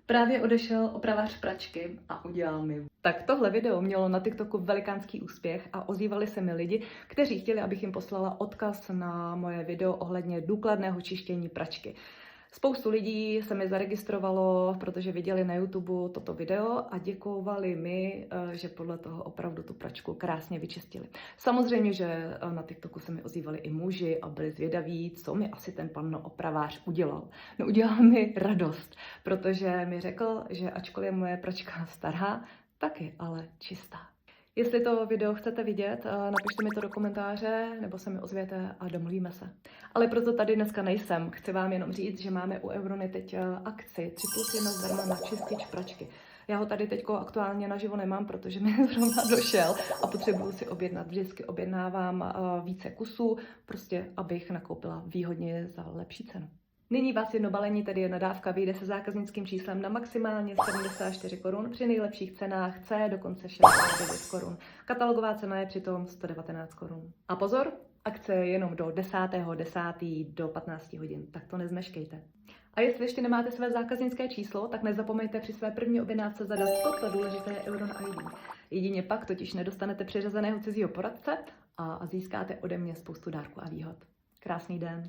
Právě odešel opravář pračky a udělal mi. Tak tohle video mělo na TikToku velikánský úspěch a ozývali se mi lidi, kteří chtěli, abych jim poslala odkaz na moje video ohledně důkladného čištění pračky. Spoustu lidí se mi zaregistrovalo, protože viděli na YouTube toto video a děkovali mi, že podle toho opravdu tu pračku krásně vyčistili. Samozřejmě, že na TikToku se mi ozývali i muži a byli zvědaví, co mi asi ten pan opravář udělal. No, udělal mi radost, protože mi řekl, že ačkoliv je moje pračka stará, tak je ale čistá. Jestli to video chcete vidět, napište mi to do komentáře, nebo se mi ozvěte a domluvíme se. Ale proto tady dneska nejsem. Chci vám jenom říct, že máme u Eurony teď akci 3+1 zdarma na čistič pračky. Já ho tady teď aktuálně naživo nemám, protože mi zrovna došel a potřebuju si objednat. Vždycky objednávám více kusů, prostě abych nakoupila výhodně za lepší cenu. Nyní vás jedno balení, tedy jedna dávka, vyjde se zákaznickým číslem na maximálně 74 korun, při nejlepších cenách C dokonce 69 korun. Katalogová cena je přitom 119 korun. A pozor, akce je jenom do 10.10. do 15 hodin, tak to nezmeškejte. A jestli ještě nemáte své zákaznické číslo, tak nezapomeňte při své první objednávce zadat toto důležité Euron ID. Jedině pak totiž nedostanete přiřazeného cizího poradce a získáte ode mě spoustu dárků a výhod. Krásný den.